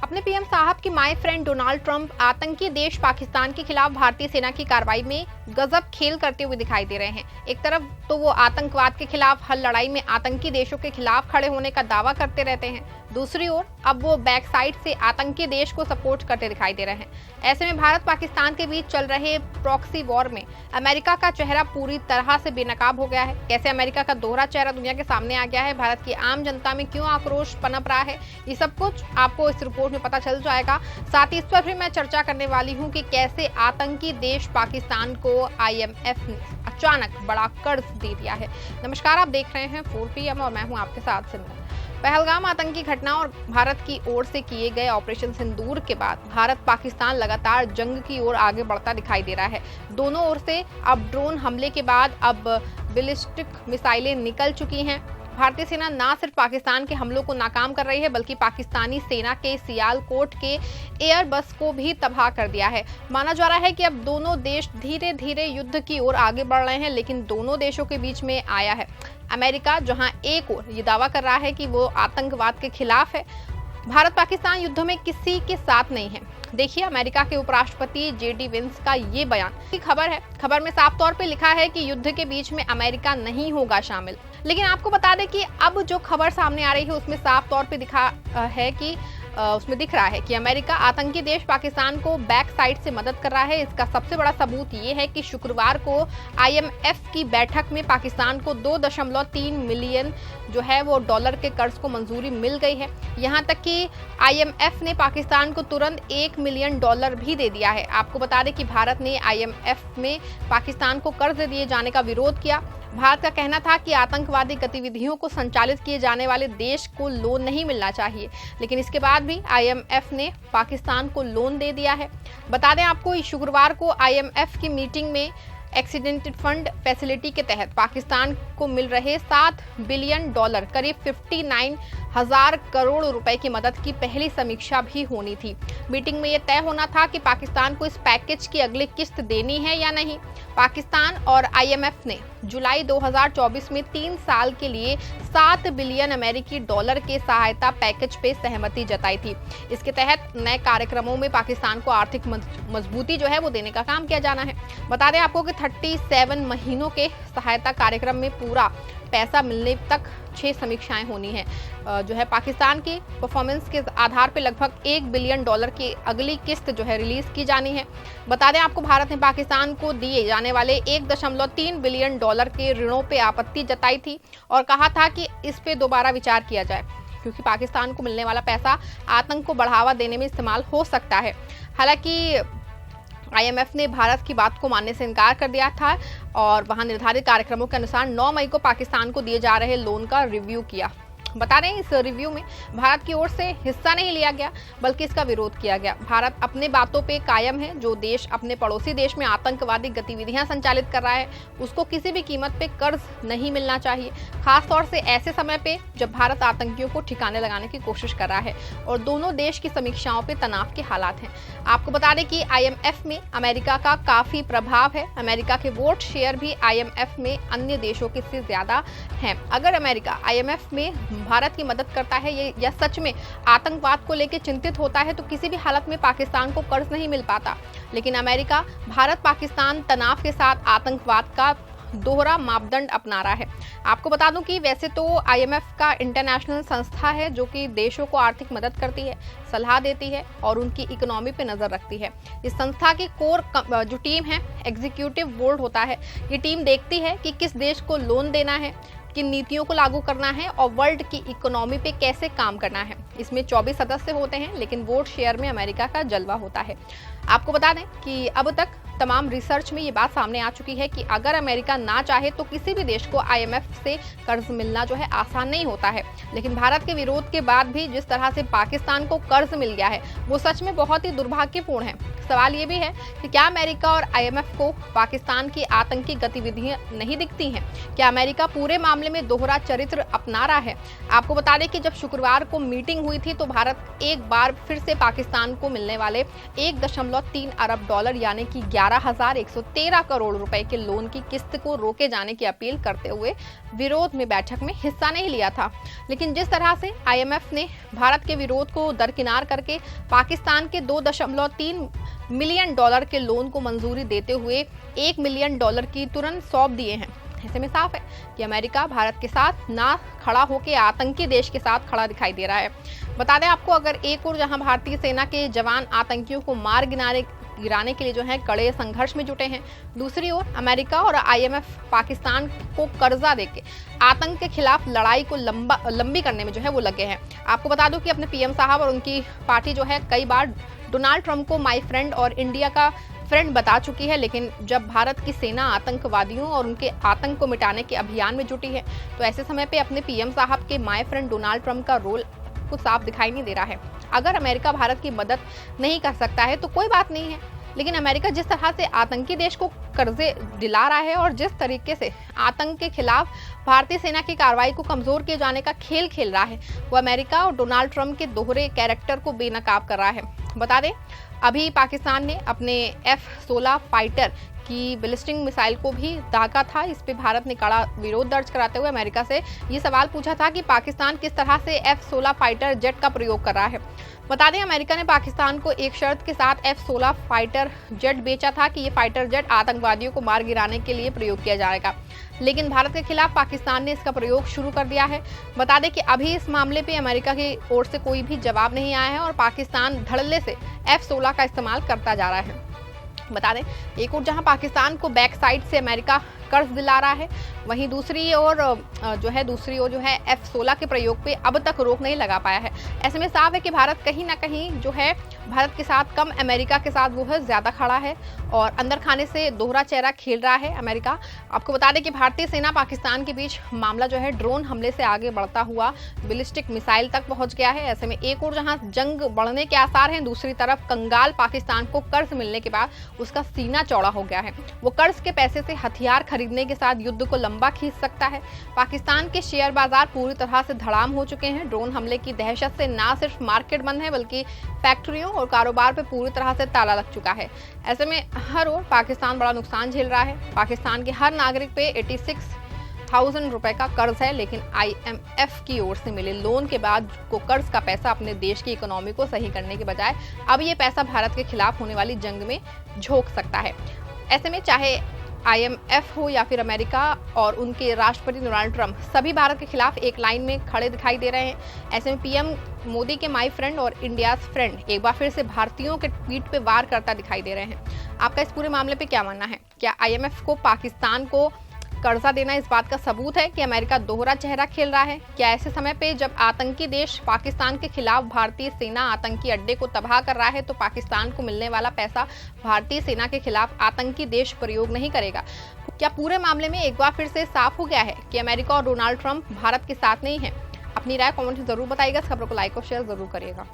अपने पीएम साहब की माय फ्रेंड डोनाल्ड ट्रंप आतंकी देश पाकिस्तान के खिलाफ भारतीय सेना की कार्रवाई में गजब खेल करते हुए दिखाई दे रहे हैं। एक तरफ तो वो आतंकवाद के खिलाफ हर लड़ाई में आतंकी देशों के खिलाफ खड़े होने का दावा करते रहते हैं, दूसरी ओर अब वो बैक साइड से आतंकी देश को सपोर्ट करते दिखाई दे रहे हैं। ऐसे में भारत पाकिस्तान के बीच चल रहे प्रॉक्सी वॉर में अमेरिका का चेहरा पूरी तरह से बेनकाब हो गया है। कैसे अमेरिका का दोहरा चेहरा दुनिया के सामने आ गया है, भारत की आम जनता में क्यों आक्रोश पनप रहा है, ये सब कुछ आपको इस रिपोर्ट में पता चल जाएगा। साथ ही इस पर भी मैं चर्चा करने वाली हूँ कि कैसे आतंकी देश पाकिस्तान को IMF ने अचानक बड़ा कर्ज दे दिया है। नमस्कार, आप देख रहे हैं 4 PM और मैं हूँ आपके साथ सिमरन। पहलगाम आतंकी घटना और भारत की ओर से किए गए ऑपरेशन सिंदूर के बाद भारत पाकिस्तान लगातार जंग की ओर आगे बढ़ता दिखाई दे रहा है। दोनों ओर से अब ड्रोन हमले के बाद अब बैलिस्टिक मिसाइलें निकल चुकी हैं। भारतीय सेना न सिर्फ पाकिस्तान के हमलों को नाकाम कर रही है बल्कि पाकिस्तानी सेना के सियालकोट के एयरबस को भी तबाह कर दिया है। माना जा रहा है कि अब दोनों देश धीरे धीरे युद्ध की ओर आगे बढ़ रहे हैं, लेकिन दोनों देशों के बीच में आया है अमेरिका, जहां एक ओर ये दावा कर रहा है कि वो आतंकवाद के खिलाफ है। भारत पाकिस्तान युद्ध में किसी के साथ नहीं है। देखिए अमेरिका के उपराष्ट्रपति JD वेंस का ये बयान की खबर है। खबर में साफ तौर पे लिखा है कि युद्ध के बीच में अमेरिका नहीं होगा शामिल। लेकिन आपको बता दें कि अब जो खबर सामने आ रही है उसमें साफ तौर पे उसमें दिख रहा है कि अमेरिका आतंकी देश पाकिस्तान को बैक साइड से मदद कर रहा है। इसका सबसे बड़ा सबूत ये है कि शुक्रवार को IMF की बैठक में पाकिस्तान को 2.3 मिलियन जो है वो डॉलर के कर्ज को मंजूरी मिल गई है। यहाँ तक कि IMF ने पाकिस्तान को तुरंत $1 मिलियन भी दे दिया है। आपको बता दें कि भारत ने IMF में पाकिस्तान को कर्ज दिए जाने का विरोध किया। भारत का कहना था कि आतंकवादी गतिविधियों को संचालित किए जाने वाले देश को लोन नहीं मिलना चाहिए, लेकिन इसके बाद भी IMF ने पाकिस्तान को लोन दे दिया है। बता दें आपको, शुक्रवार को IMF की मीटिंग में एक्सीडेंटेड फंड फैसिलिटी के तहत पाकिस्तान को मिल रहे $7 बिलियन करीब 59,000 करोड़ रुपए की मदद की पहली समीक्षा भी होनी थी। मीटिंग में यह तय होना था कि पाकिस्तान को इस पैकेज की अगली किस्त देनी है या नहीं। पाकिस्तान और IMF ने जुलाई 2024 में 3 साल के लिए $7 बिलियन अमेरिकी डॉलर के सहायता पैकेज पे सहमति जताई थी। इसके तहत नए कार्यक्रमों में पाकिस्तान को आर्थिक मजबूती जो है वो देने का काम किया जाना है। बता दें आपको कि 37 महीनों के सहायता कार्यक्रम में पूरा पैसा मिलने तक 6 समीक्षाएं होनी है। जो है पाकिस्तान की परफॉर्मेंस के आधार पर लगभग $1 बिलियन की अगली किस्त जो है रिलीज की जानी है। बता दें आपको, भारत ने पाकिस्तान को दिए जाने वाले $1.3 बिलियन के ऋणों पे आपत्ति जताई थी और कहा था कि इस पे दोबारा विचार किया जाए, क्योंकि पाकिस्तान को मिलने वाला पैसा आतंक को बढ़ावा देने में इस्तेमाल हो सकता है। हालांकि IMF ने भारत की बात को मानने से इनकार कर दिया था और वहां निर्धारित कार्यक्रमों के अनुसार 9 मई को पाकिस्तान को दिए जा रहे लोन का रिव्यू किया। बता रहे हैं इस रिव्यू में भारत की ओर से हिस्सा नहीं लिया गया बल्कि इसका विरोध किया गया। भारत अपने बातों पे कायम है। जो देश अपने पड़ोसी देश में आतंकवादी गतिविधियां संचालित कर रहा है उसको किसी भी कीमत पे कर्ज नहीं मिलना चाहिए, खास तौर से ऐसे समय पे जब भारत आतंकियों को ठिकाने लगाने की कोशिश कर रहा है और दोनों देश की समीक्षाओं पे तनाव के हालात हैं। आपको बता दें कि IMF में अमेरिका का काफी प्रभाव है। अमेरिका के वोट शेयर भी IMF में अन्य देशों के से ज्यादा हैं। अगर अमेरिका IMF में भारत की मदद करता है या सच में आतंकवाद को लेकर चिंतित होता है तो किसी भी हालत में पाकिस्तान को कर्ज नहीं मिल पाता। लेकिन अमेरिका भारत पाकिस्तान तनाव के साथ आतंकवाद का दोहरा मापदंड अपना रहा है। आपको बता दूं कि वैसे तो IMF का इंटरनेशनल संस्था है जो कि देशों को आर्थिक मदद करती है, सलाह देती है और उनकी इकोनॉमी पे नजर रखती है। इस संस्था की कोर जो टीम है, एग्जीक्यूटिव बोर्ड होता है, ये टीम देखती है कि किस देश को लोन देना है, किन नीतियों को लागू करना है और वर्ल्ड की इकोनॉमी पे कैसे काम करना है। इसमें 24 सदस्य होते हैं, लेकिन वोट शेयर में अमेरिका का जलवा होता है। आपको बता दें कि अब तक तमाम रिसर्च में ये बात सामने आ चुकी है कि अगर अमेरिका ना चाहे तो किसी भी देश को IMF से कर्ज मिलना जो है आसान नहीं होता है। लेकिन भारत के विरोध के बाद भी जिस तरह से पाकिस्तान को कर्ज मिल गया है वो सच में बहुत ही दुर्भाग्यपूर्ण है। सवाल ये भी है कि क्या अमेरिका और IMF को पाकिस्तान की आतंकी गतिविधियां नहीं दिखती हैं? क्या अमेरिका पूरे मामले में दोहरा चरित्र अपना रहा है? आपको बता दें कि जब शुक्रवार को मीटिंग हुई थी तो भारत एक बार फिर से पाकिस्तान को मिलने वाले $1.3 अरब यानी कि 11,113 करोड़ रुपए के लोन की किस्त को रोके जाने की अपील करते हुए विरोध में बैठक में हिस्सा नहीं लिया था। लेकिन जिस तरह से आईएमएफ ने भारत के विरोध को दरकिनार करके पाकिस्तान के 2.3 मिलियन डॉलर के लोन को मंजूरी देते हुए 1 मिलियन डॉलर की तुरंत सौंप दिए हैं, ऐसे में साफ है कि अमेरिका भारत के साथ ना खड़ा होकर आतंकी देश के साथ खड़ा दिखाई दे रहा है। बता दें आपको, अगर एक और जहां भारतीय सेना के जवान आतंकियों को मार गिराने के लिए जो है कड़े संघर्ष में जुटे हैं, दूसरी ओर अमेरिका और आईएमएफ पाकिस्तान को कर्जा देके आतंक के खिलाफ लड़ाई को लंबी करने में जो है वो लगे हैं। आपको बता दूं कि अपने पीएम साहब और उनकी पार्टी जो है कई बार डोनाल्ड ट्रंप को माय फ्रेंड और इंडिया का फ्रेंड बता चुकी है, लेकिन जब भारत की सेना आतंकवादियों और उनके आतंक को मिटाने के अभियान में जुटी है तो ऐसे समय पे अपने पीएम साहब के माय फ्रेंड डोनाल्ड ट्रंप का रोल कुछ साफ दिखाई नहीं दे रहा है। अगर अमेरिका भारत की मदद नहीं कर सकता है तो कोई बात नहीं है, लेकिन अमेरिका जिस तरह से आतंकी देश को कर्जे दिला रहा है और जिस तरीके से आतंक के खिलाफ भारतीय सेना की कार्रवाई को कमजोर किए जाने का खेल खेल रहा है, वो अमेरिका और डोनाल्ड ट्रंप के दोहरे कैरेक्टर को बेनकाब कर रहा है। बता दें, अभी पाकिस्तान ने अपने F-16 फाइटर की बैलिस्टिक मिसाइल को भी दागा था। इस पे भारत ने कड़ा विरोध दर्ज कराते हुए अमेरिका से ये सवाल पूछा था कि पाकिस्तान किस तरह से F-16 फाइटर जेट का प्रयोग कर रहा है। बता दें, अमेरिका ने पाकिस्तान को एक शर्त के साथ F-16 फाइटर जेट बेचा था कि ये फाइटर जेट आतंकवादियों को मार गिराने के लिए प्रयोग किया जाएगा, लेकिन भारत के खिलाफ पाकिस्तान ने इसका प्रयोग शुरू कर दिया है। बता दें कि अभी इस मामले पे अमेरिका की ओर से कोई भी जवाब नहीं आया है और पाकिस्तान धड़ल्ले से F-16 का इस्तेमाल करता जा रहा है। बता दें, एक और जहां पाकिस्तान को बैक साइड से अमेरिका कर्ज दिला रहा है, वहीं दूसरी ओर जो है F-16 के प्रयोग पे अब तक रोक नहीं लगा पाया है। ऐसे में साफ है कि भारत कहीं ना कहीं जो है भारत के साथ कम अमेरिका के साथ वो है ज्यादा खड़ा है और अंदर खाने से दोहरा चेहरा खेल रहा है अमेरिका। आपको बता दें कि भारतीय सेना पाकिस्तान के बीच मामला जो है ड्रोन हमले से आगे बढ़ता हुआ बैलिस्टिक मिसाइल तक पहुंच गया है। ऐसे में एक और जहां जंग बढ़ने के आसार हैं, दूसरी तरफ कंगाल पाकिस्तान को कर्ज मिलने के बाद उसका सीना चौड़ा हो गया है। वो कर्ज के पैसे से हथियार खरीदने के साथ युद्ध को लंबा खींच सकता है। पाकिस्तान के शेयर बाजार पूरी तरह से धड़ाम हो चुके हैं। ड्रोन हमले की दहशत से ना सिर्फ मार्केट बंद है बल्कि फैक्ट्रियों और कारोबार पे पूरी तरह से ताला लग चुका है। ऐसे में हर ओर पाकिस्तान बड़ा नुकसान झेल रहा है। पाकिस्तान के हर नागरिक पे 86,000 रुपए का कर्ज है, लेकिन आईएमएफ की ओर से मिले लोन के बाद को कर्ज का पैसा अपने देश की इकोनॉमी को सही करने के बजाय अब ये पैसा भारत के खिलाफ होने वाली जंग में झोंक सकता है। ऐसे में चाहे आईएमएफ हो या फिर अमेरिका और उनके राष्ट्रपति डोनाल्ड ट्रंप, सभी भारत के खिलाफ एक लाइन में खड़े दिखाई दे रहे हैं। ऐसे में पीएम मोदी के माय फ्रेंड और इंडियाज फ्रेंड एक बार फिर से भारतीयों के पीठ पे वार करता दिखाई दे रहे हैं। आपका इस पूरे मामले पे क्या मानना है? क्या आईएमएफ को पाकिस्तान को कर्जा देना इस बात का सबूत है कि अमेरिका दोहरा चेहरा खेल रहा है? क्या ऐसे समय पे जब आतंकी देश पाकिस्तान के खिलाफ भारतीय सेना आतंकी अड्डे को तबाह कर रहा है तो पाकिस्तान को मिलने वाला पैसा भारतीय सेना के खिलाफ आतंकी देश प्रयोग नहीं करेगा? क्या पूरे मामले में एक बार फिर से साफ हो गया है कि अमेरिका और डोनाल्ड ट्रंप भारत के साथ नहीं है? अपनी राय कमेंट में जरूर बताइएगा। इस खबर को लाइक और शेयर जरूर करिएगा।